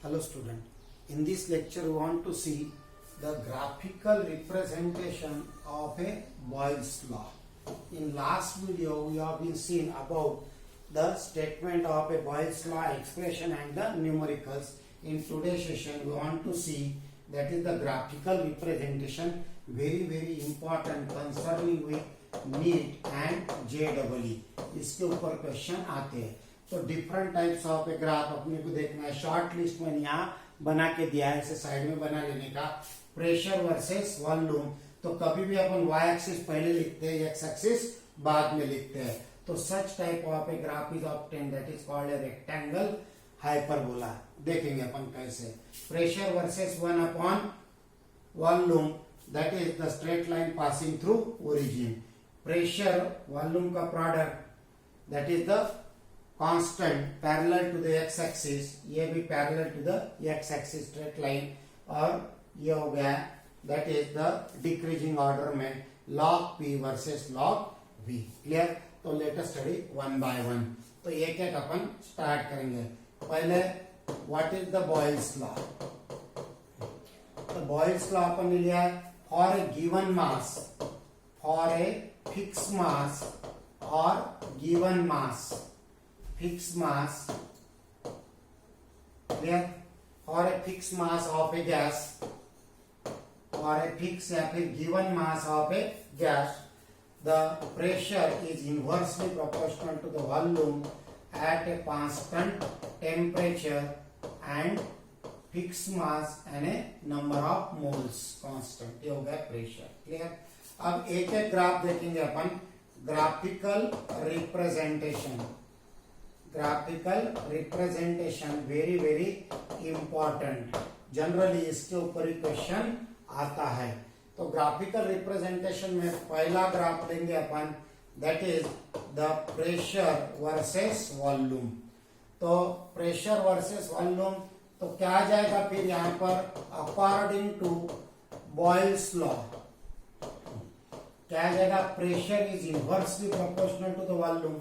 Hello student, in this lecture we want to see the graphical representation of a Boyle's law. In last video we have been seen about the statement of a Boyle's law expression and the numericals. In today's session we want to see that is the graphical representation, very important concerning with NEET and JEE. इसके ऊपर question आते हैं. तो different types of a graph अपने को देखना है. Short list में यहाँ बना के दिया है, इसे साइड में बना लेने का. Pressure versus volume. तो कभी भी अपन वाई एक्सिस पहले लिखते हैं, एक्स एक्सिस बाद में लिखते हैं. तो such type of a graph is obtained, that is called a rectangle hyperbola. देखेंगे अपन कैसे. Pressure versus 1 upon volume, that is the straight line passing through origin. Pressure volume का product, that is the constant parallel to the X axis. ये भी parallel to the X axis straight line. और ये हो गया that is the decreasing order में log p versus log v. Clear. तो let us study one by one. तो एक एक अपन स्टार्ट करेंगे. पहले what is the Boyle's law. तो बॉयल्स लॉ अपन ने लिया है for a given mass, for a fix mass और given mass, fixed mass, clear, or a fixed mass of a gas, or a fixed या फिर given mass of a gas, the pressure is inversely proportional to the volume at a constant temperature and fixed mass and a number of moles constant. ये हो गया pressure. Clear. अब एक एक graph देखेंगे अपन. Graphical representation, graphical representation very important. Generally इसके ऊपर ही क्वेश्चन आता है. तो ग्राफिकल रिप्रेजेंटेशन में पहला ग्राफ लेंगे अपन, that is the pressure versus volume. तो प्रेशर वर्सेस वॉल्यूम तो क्या आ जाएगा फिर यहां पर अकॉर्डिंग टू बॉयल्स लॉ क्या आ जाएगा. Pressure is inversely proportional to the volume.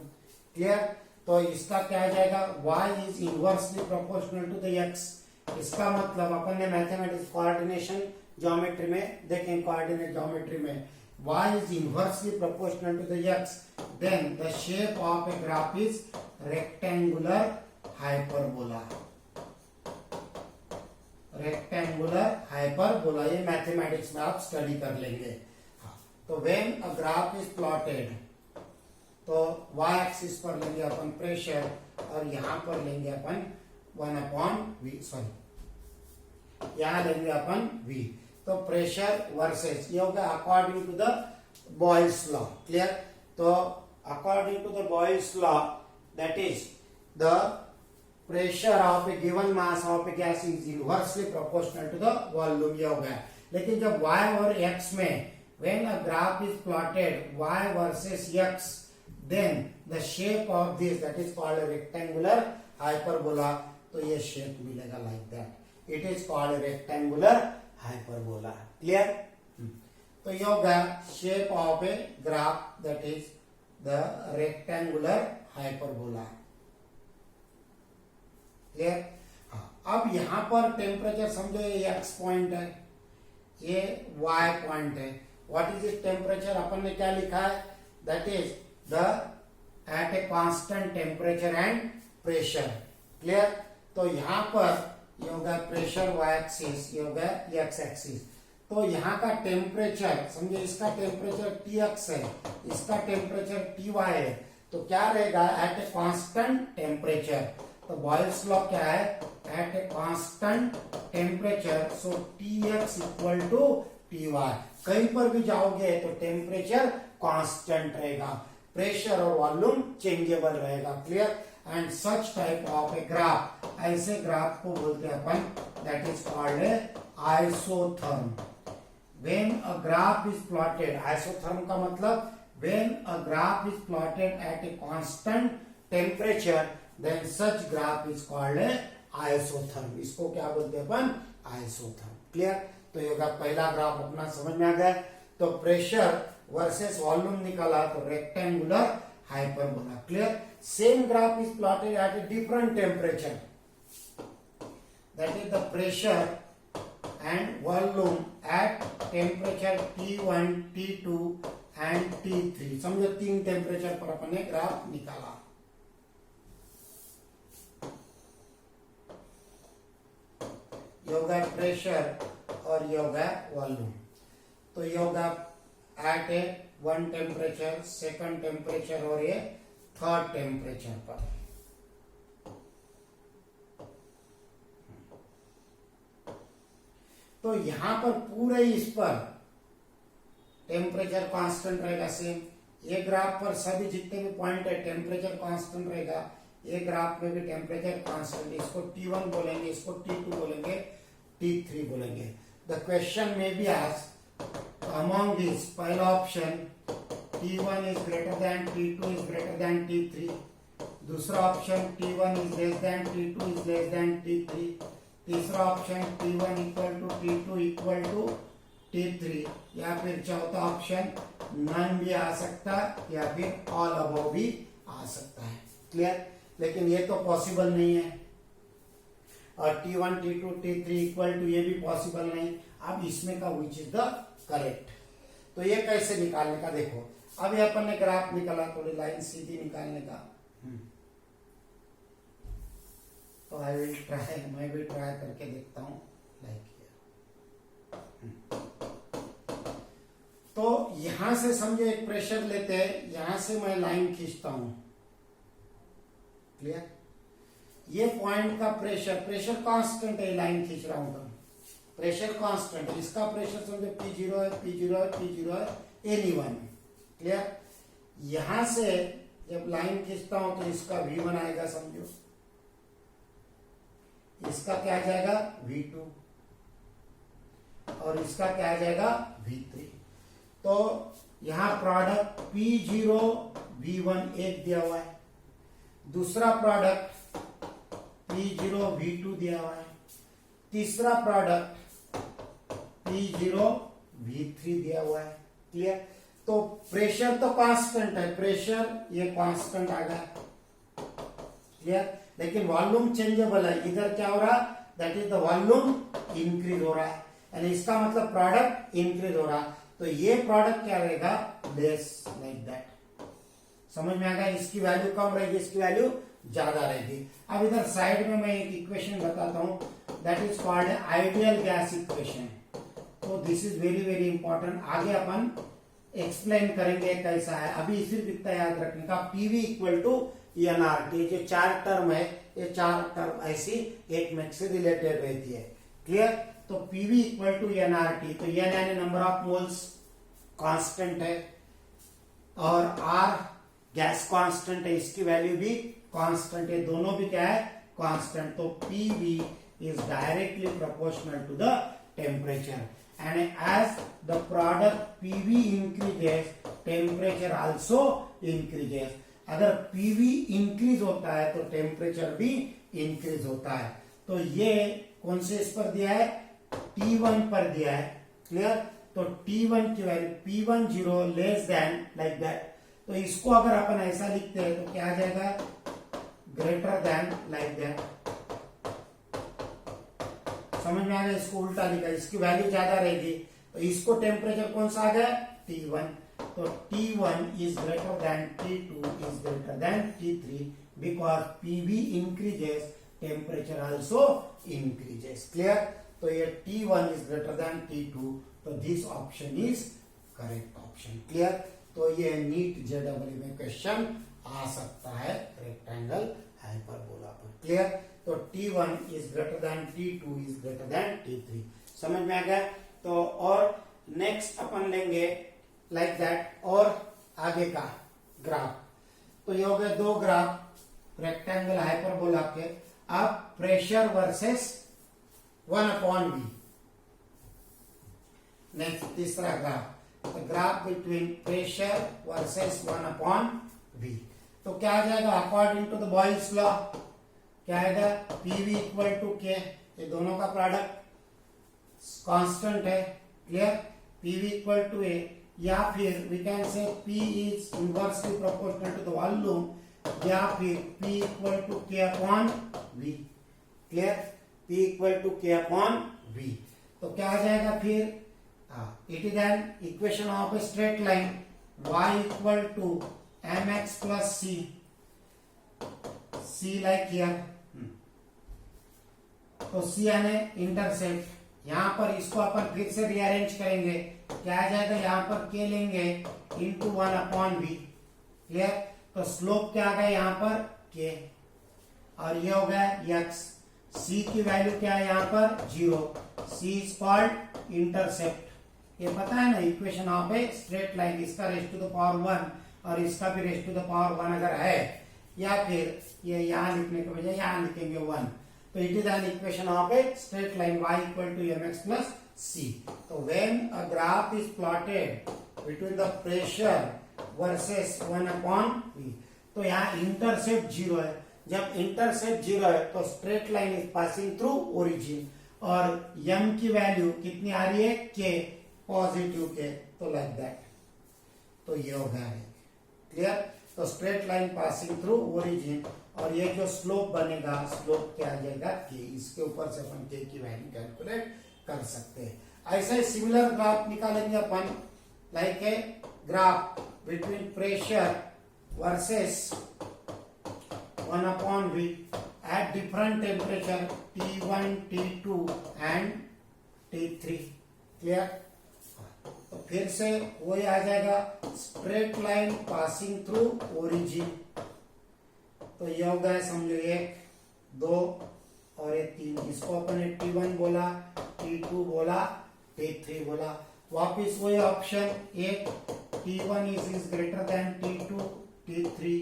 Clear. तो इसका क्या आ जाएगा, y is inversely proportional to the x. इसका मतलब अपन ने मैथमेटिक्स कोऑर्डिनेशन ज्योमेट्री में देखें, कोऑर्डिनेट ज्योमेट्री में y is inversely proportional to the x, then the shape of a graph is rectangular hyperbola. Rectangular hyperbola ये मैथमेटिक्स में आप study कर लेंगे. तो when a graph is plotted, तो y एक्सिस पर लेंगे अपन प्रेशर और यहां पर लेंगे अपन 1 अपॉन v, सॉरी यहां लेंगे अपन v. तो प्रेशर वर्सेस ये होगा according to the Boyle's law. Clear. तो according to the Boyle's law that is the pressure of a given mass of a gas is inversely proportional to the volume. ये हो गया. लेकिन जब y और x में when a graph is plotted y versus x, then the shape of this, that is called a rectangular hyperbola. तो ये shape मिलेगा like that. It is called a rectangular hyperbola. Clear. तो ये होगा shape of a graph, that is the rectangular hyperbola. Clear. अब यहां पर temperature समझो ये x पॉइंट है, ये y पॉइंट है. व्हाट इज इस टेम्परेचर अपन ने क्या लिखा है, that is the at a constant temperature and pressure. Clear. तो यहां पर ये होगा प्रेशर y एक्सिस, ये होगा x एक्सिस. तो यहाँ का टेम्परेचर समझे, इसका टेम्परेचर Tx है, इसका टेम्परेचर Ty है. तो क्या रहेगा, एट ए कांस्टेंट टेम्परेचर. तो बॉयल्स लॉ क्या है, at a constant temperature, so Tx equal to Ty. कहीं पर भी जाओगे तो टेम्परेचर कांस्टेंट रहेगा, प्रेशर और वॉल्यूम चेंजेबल रहेगा. Clear. And such type of a graph, ऐसे ग्राफ को बोलते हैं अपन, that is called a isotherm. When a graph is plotted, isotherm का मतलब when a graph is plotted at a constant temperature, then such graph is called a isotherm. इसको क्या बोलते हैं अपन, आइसोथर्म. क्लियर. तो ये होगा पहला ग्राफ अपना समझ में आ गया. तो प्रेशर वर्सेस वॉल्यूम निकाला तो rectangular hyperbola. Clear. Same graph is plotted at a different temperature. that is the pressure and volume at temperature T1, T2 and T3. समझो 3 टेम्परेचर पर अपन ने ग्राफ निकाला. ये होगा प्रेशर और ये होगा वॉल्यूम. तो ये होगा एट ए 1 टेम्परेचर, 2nd टेम्परेचर और ये 3rd टेम्परेचर पर. तो यहां पर पूरे इस पर टेम्परेचर कांस्टेंट रहेगा सेम. ये ग्राफ पर सभी जितने भी पॉइंट है टेम्परेचर कांस्टेंट रहेगा. ये ग्राफ में भी टेम्परेचर कांस्टेंट. इसको T1 बोलेंगे, इसको T2 बोलेंगे, T3 बोलेंगे. द क्वेश्चन में बी आस्क्ड अमंग दिस, पहला option T1 is greater than T2 is greater than T3. दूसरा option T1 is less than T2 is less than T3. तीसरा option T1 equal to T2 equal to T3. या फिर चौथा option none भी आ सकता है या फिर ऑल अबव भी आ सकता है. क्लियर? लेकिन ये तो पॉसिबल नहीं है. और T1, T2, T3 equal to ये भी पॉसिबल नहीं. अब इसमें का विच इज द करेक्ट. तो ये कैसे निकालने का देखो. अभी अपन ने ग्राफ निकाला, थोड़ी लाइन सीधी निकालने का. तो आई विल ट्राई, मैं भी ट्राई करके देखता हूं. लाइक तो यहां से समझो एक प्रेशर लेते हैं, यहां से मैं लाइन खींचता हूं. क्लियर? ये पॉइंट का प्रेशर कांस्टेंट है. लाइन खींच रहा हूं तो प्रेशर कांस्टेंट है. इसका प्रेशर समझो P0 है, P0 है, P0 है, एनी1. क्लियर? यहां से जब लाइन खींचता हूं तो इसका V1 आएगा समझो. इसका क्या आ जाएगा V2 और इसका क्या आ जाएगा V3. तो यहां प्रोडक्ट P0 V1 एक दिया हुआ है. दूसरा प्रोडक्ट P0 V2 दिया हुआ है. तीसरा प्रोडक्ट P0 V3 दिया हुआ है. क्लियर? तो प्रेशर तो कांस्टेंट है. प्रेशर ये कांस्टेंट आ गया. क्लियर? लेकिन वॉल्यूम चेंजेबल है. इधर क्या हो रहा, that is the volume increase हो रहा है. यानी इसका मतलब प्रोडक्ट इंक्रीज हो रहा है. तो ये प्रोडक्ट क्या रहेगा, लेस, लाइक दैट. समझ में आ गया? इसकी वैल्यू कम रहेगी, इसकी वैल्यू ज्यादा रहेगी. अब इधर साइड में मैं एक इक्वेशन बताता हूं, that is called ideal gas equation. तो this is very very important. आगे अपन एक्सप्लेन करेंगे कैसा है. अभी सिर्फ इतना याद रखने का, पीवी इक्वल टू एनआरटी. जो 4 टर्म है, ये 4 टर्म ऐसी एक में से रिलेटेड रहती है. क्लियर? तो पीवी इक्वल टू एनआरटी. तो एन यानी नंबर ऑफ मोल्स कांस्टेंट है और आर गैस कांस्टेंट है, इसकी वैल्यू भी कांस्टेंट है. दोनों भी क्या है, कांस्टेंट. तो PV is directly proportional to the temperature. And as the product PV increases, temperature also increases. अगर पीवी इंक्रीज होता है तो टेम्परेचर भी इंक्रीज होता है. तो ये कौन से इस पर दिया है, T1 पर दिया है. क्लियर? तो T1 की value P10 less than, like that. तो इसको अगर अपन ऐसा लिखते हैं तो क्या आ जाएगा, ग्रेटर देन, लाइक दैट. समझ में आ गया? इसको उल्टा लिखा, इसकी वैल्यू ज्यादा रहेगी. तो इसको टेम्परेचर कौन सा आ गया, T1. तो T1 is greater than T2 is greater than T3 because PV increases, temperature also increases. Clear? तो ये T1 is greater than T2. तो this option is correct option. Clear? तो ये नीट JEE में क्वेश्चन आ सकता है rectangle hyperbola पर. Clear? तो T1 is greater than T2 is greater than T3. समझ में आ गया? तो और नेक्स्ट अपन लेंगे लाइक दैट. और आगे का ग्राफ. तो ये हो गए 2 ग्राफ रेक्टेंगल हाइपरबोला के. अब प्रेशर वर्सेस 1/V. नेक्स्ट तीसरा graph, the graph between pressure versus 1/V. तो क्या आ जाएगा, according to the Boyle's law क्या आएगा, पीवी इक्वल टू के. ये दोनों का प्रोडक्ट कांस्टेंट है. Clear? PV equal to A, या फिर we can say P is inversely proportional to the volume, या फिर P equal to K upon V. Clear? P equal to K upon V। तो क्या आ जाएगा फिर, it is an equation of a straight line y equal to mx plus c like here. तो c यानी intercept, यहां पर इसको अपन फिर से रीअरेंज करेंगे, क्या आ जाएगा, यहां पर k लेंगे इंटू 1 अपॉन v। क्लियर। तो स्लोप क्या आ गया यहाँ पर k, और ये हो गया x। c की वैल्यू क्या है यहाँ पर 0। c is called intercept. ये पता है ना, equation of a straight line, इसका रेज टू द पावर 1 और इसका भी रेज टू द पावर 1 अगर है, या फिर ये यहाँ लिखने के बजाय यहाँ लिखेंगे 1, तो it is an equation of a straight line y equal to mx plus c। तो when a graph is plotted between the pressure versus 1 upon v, तो यहाँ इंटरसेप्ट 0 है। जब इंटरसेप्ट 0 है तो straight line is passing through origin, और m की value कितनी आ रही है, k, पॉजिटिव k, तो लाइक दैट। तो ये हो गया है, क्लियर। तो straight line passing through origin, और ये जो स्लोप बनेगा, स्लोप क्या आ जाएगा k, इसके ऊपर से अपन k की वैल्यू कैलकुलेट कर सकते हैं। ऐसा ही सिमिलर ग्राफ निकालेंगे अपन, like a graph between pressure versus 1 upon V at different temperature T1, T2 and T3। Clear. तो फिर से वही आ जाएगा, straight line passing through origin. तो ये हो गया समझो 1, 2 और ये 3। इसको अपन ने T1 बोला, T2 बोला, T3 बोला। वापिस वही option 1, T1 is greater than T2, T3,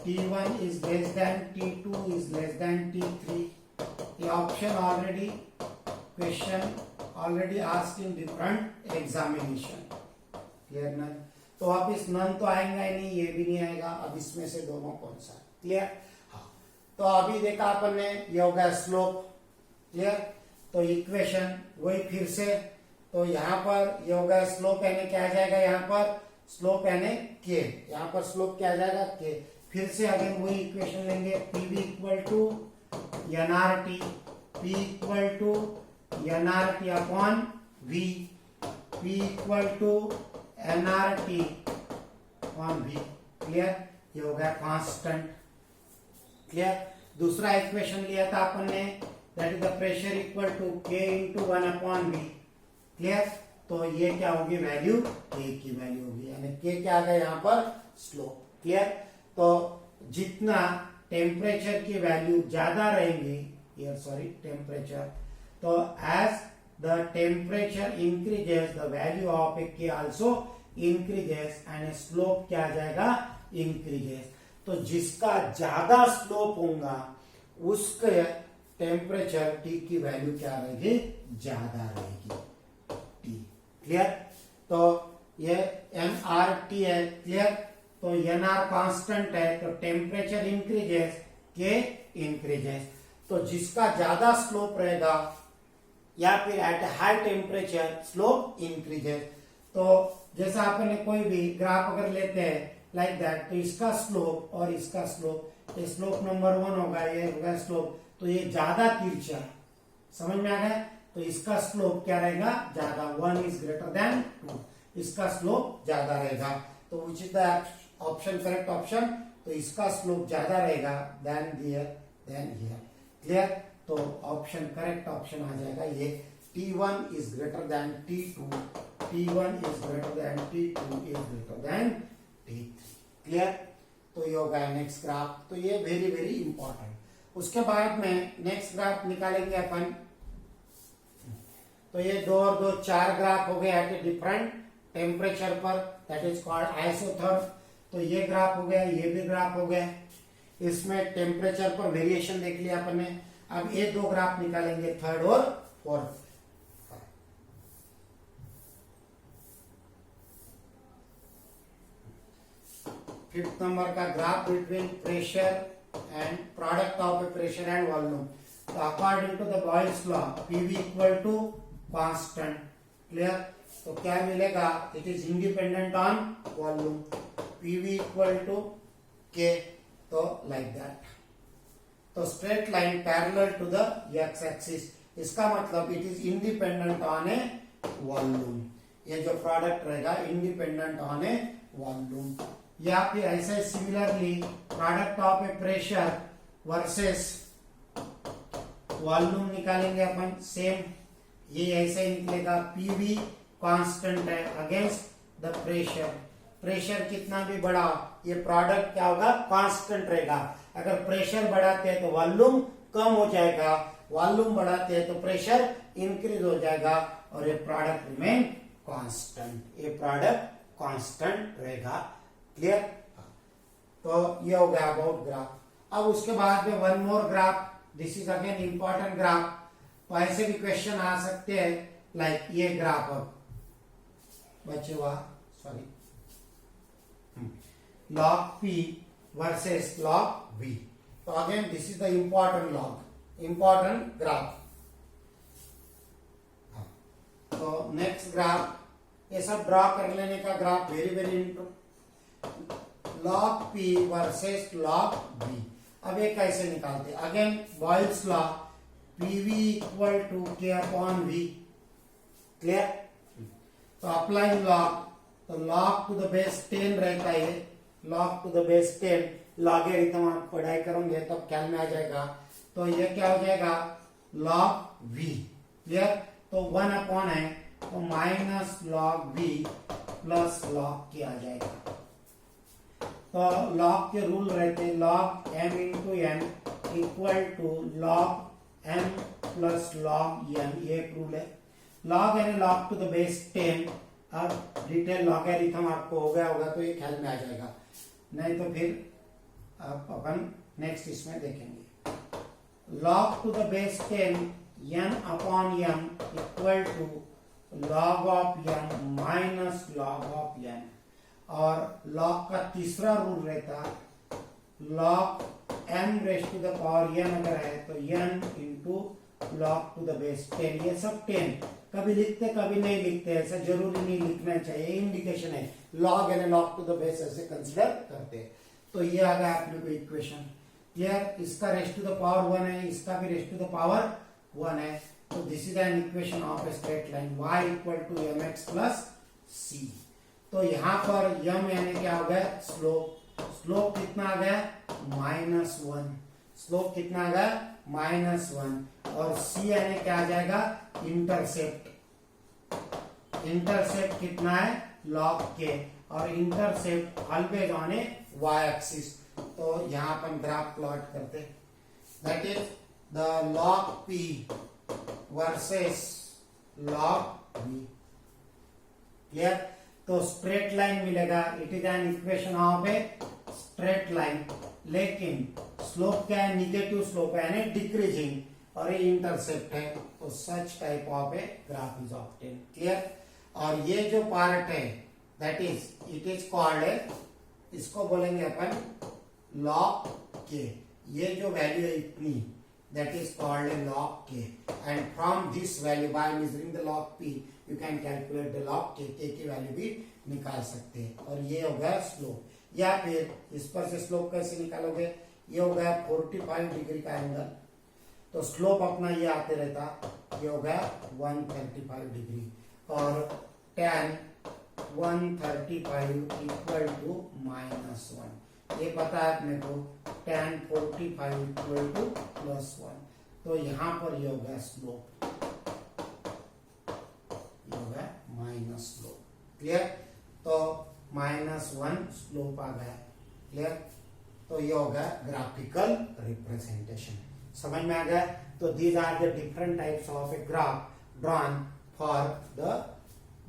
T1 is less than T2 is less than T3। ये option already question already asked in different examination. Clear ना। तो वापिस नन तो आएगा ही नहीं, ये भी नहीं आएगा। अब इसमें से दोनों कौन सा, क्लियर। हाँ, तो अभी देखा अपन ने, ये हो गया स्लोप। क्लियर। तो इक्वेशन वही फिर से, तो यहाँ पर ये हो गया स्लोप यानी क्या आ जाएगा, यहाँ पर स्लोप यानी k, यहाँ पर स्लोप क्या आ जाएगा k। फिर से अगेन वही इक्वेशन लेंगे, pv equal to nrt, p equal to nrt upon v, p equal to nrt upon v। Clear. ये हो गया कांस्टेंट। क्लियर। दूसरा इक्वेशन लिया था अपन ने, that is the pressure equal to k into 1 upon v। Clear. तो ये क्या होगी, वैल्यू k की वैल्यू होगी, यानी k क्या आ गया यहाँ पर, स्लोप। क्लियर। तो जितना टेम्परेचर की वैल्यू ज्यादा रहेंगी, टेम्परेचर, तो as the temperature increases the value of a k also increases and slope क्या आ जाएगा, इंक्रीजेस। तो जिसका ज्यादा स्लोप होगा उसके टेम्परेचर T की वैल्यू क्या रहेगी, ज्यादा रहेगी T। क्लियर। तो ये nRT है। क्लियर। तो nR कांस्टेंट है, तो टेम्परेचर इंक्रीजेस, K इंक्रीजेस। तो जिसका ज्यादा स्लोप रहेगा या फिर at high temperature slope increases. तो जैसा आपने कोई भी ग्राफ अगर लेते हैं लाइक दैट, तो इसका स्लोप और इसका स्लोप, तो स्लोप नंबर 1 होगा, ये होगा स्लोप, तो ये ज्यादा तिरछा, समझ में आ गया। तो इसका स्लोप क्या रहेगा, ज्यादा, 1 इज ग्रेटर देन 2, इसका स्लोप ज्यादा रहेगा। तो which is the option, correct option. तो इसका स्लोप ज्यादा रहेगा देन हियर। क्लियर। तो ऑप्शन, करेक्ट ऑप्शन आ जाएगा ये, T1 is greater than T2, T1 is greater than T2 is greater than T3। Clear. तो ये होगा नेक्स्ट ग्राफ। तो ये वेरी वेरी इंपॉर्टेंट। उसके बाद में नेक्स्ट ग्राफ निकालेंगे अपन। तो ये 2 और 2 4 ग्राफ हो गए एट ए डिफरेंट टेम्परेचर पर, दैट इज कॉल्ड आइसोथर्म। तो ये ग्राफ हो गया, ये भी ग्राफ हो गया। इसमें टेम्परेचर पर वेरिएशन देख लिया अपन ने। अब ये 2 ग्राफ निकालेंगे, 3rd और 4th। फिफ्थ नंबर का graph between pressure and product of a pressure and volume. तो according to the Boyle's law, PV equal to constant. Clear. तो क्या मिलेगा, it is independent on volume, PV equal to K. तो like that. तो straight line parallel to the X axis, इसका मतलब it is independent on a volume. ये जो product रहेगा इंडिपेंडेंट ऑन ए वॉल्यूम। या फिर ऐसे similarly product of a pressure versus volume निकालेंगे अपन, सेम ये ऐसे निकलेगा, पीवी कांस्टेंट है अगेंस्ट द प्रेशर। प्रेशर कितना भी बढ़ा ये प्रोडक्ट क्या होगा, कांस्टेंट रहेगा। अगर प्रेशर बढ़ाते हैं तो वॉल्यूम कम हो जाएगा, वॉल्यूम बढ़ाते हैं तो प्रेशर इंक्रीज हो जाएगा, और ये प्रोडक्ट रिमेन कांस्टेंट, ये प्रोडक्ट कांस्टेंट रहेगा। क्लियर? तो ये हो गया अबाउट ग्राफ। अब उसके बाद में one more graph, this is again important graph. तो ऐसे भी क्वेश्चन आ सकते हैं, लाइक ये ग्राफ। अब बचे हुआ sorry log P versus log V. तो again this is the important log, important graph. तो नेक्स्ट ग्राफ, ये सब ड्रॉ कर लेने का graph, very very log P versus log V। अब ये कैसे निकालते हैं, again Boyle's law, PV equal to K upon V। Clear? तो अप्लाइंग लॉग, तो log टू द बेस 10 रहता है, log to the base 10, logarithm आप पढ़ाई करोगे तब ख्याल में आ जाएगा। तो ये क्या हो जाएगा, log V। क्लियर? तो 1 अपॉन है तो minus log V plus log K आ जाएगा। तो log के रूल रहते हैं, log m into n equal to log m plus log n, ये एक रूल है। log यानी log टू द बेस 10। अब डिटेल लॉगरिथम आपको हो गया होगा तो ये ख्याल में आ जाएगा, नहीं तो फिर आप अपन नेक्स्ट इसमें देखेंगे। log to the base 10 n upon m equal to log of m minus log of n। और log का तीसरा रूल रहता, log m raise to the power n अगर है तो n into log to the base 10। ये सब 10 कभी लिखते कभी नहीं लिखते, ऐसा जरूरी नहीं लिखना चाहिए, इंडिकेशन है। log यानी log टू द बेस ऐसे कंसिडर करते हैं। तो ये आ गया अपने को इक्वेशन। क्लियर? इसका रेस टू द पावर 1 है, इसका भी रेस टू द पावर 1 है। तो this is an equation of a straight line, y equal to mx plus c। तो यहाँ पर m यानी क्या हो गया, स्लोप। स्लोप कितना आ गया, -1। स्लोप कितना आ गया, -1। और c यानी क्या आ जाएगा, इंटरसेप्ट। इंटरसेप्ट कितना है, log k, और intercept always on A y axis. तो यहां अपन ग्राफ प्लॉट करते, that is the log p versus log v। Clear? तो स्ट्रेट लाइन मिलेगा, it is an equation of a straight line, लेकिन slope क्या है, निगेटिव स्लोप है यानी डिक्रीजिंग, और ये इंटरसेप्ट है, तो such type of a graph is obtain. Clear? और ये जो पार्ट है that is it is called ए, इसको बोलेंगे अपन log k। ये जो वैल्यू है इतनी, that is called A log k, and from this value by measuring the log p you can calculate the log k की वैल्यू भी निकाल सकते हैं। और ये हो गया स्लोप, या फिर इस पर से स्लोप कैसे निकालोगे, ये हो गया 45 डिग्री का एंगल, तो स्लोप अपना ये आते रहता, ये हो गया 135 डिग्री, और tan 135 इक्वल टू -1। ये पता है अपने को, tan 45 इक्वल टू +1। तो यहाँ पर ये हो गया स्लोप, ये हो गया माइनस स्लोप। क्लियर? तो -1 स्लोप आ गया। क्लियर? तो ये हो गया ग्राफिकल रिप्रेजेंटेशन। समझ में आ गया? तो these are the different types of a graph drawn for the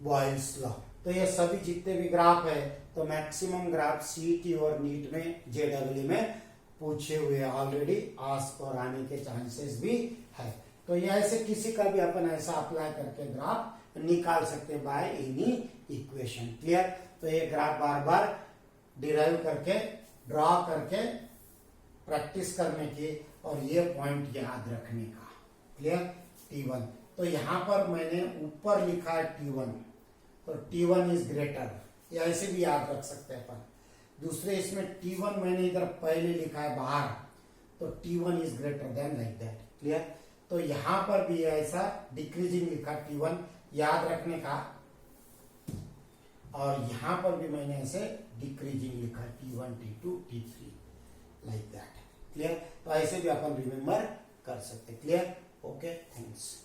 Boyle's law. तो ये सभी जितने भी ग्राफ है, तो मैक्सिमम ग्राफ सीटी और नीट में, जेडब्ल्यू में पूछे हुए ऑलरेडी, आस्क और आने के चांसेस भी है। तो ये ऐसे किसी का भी अपन ऐसा अप्लाई करके ग्राफ निकाल सकते बाय एनी इक्वेशन। क्लियर? तो ये ग्राफ बार बार डिराइव करके, ड्रॉ करके प्रैक्टिस करने की, और ये पॉइंट याद रखने का। क्लियर? T1। तो यहां पर मैंने ऊपर लिखा है T1, तो T1 इज ग्रेटर, ये ऐसे भी याद रख सकते हैं अपन। दूसरे इसमें T1 मैंने इधर पहले लिखा है बाहर, तो T1 is greater then like that. Clear? तो यहां पर भी ऐसा डिक्रीजिंग लिखा T1 याद रखने का, और यहां पर भी मैंने ऐसे डिक्रीजिंग लिखा T1 T2 T3 like that. Clear? तो ऐसे भी अपन रिमेम्बर कर सकते। क्लियर? Okay, thanks.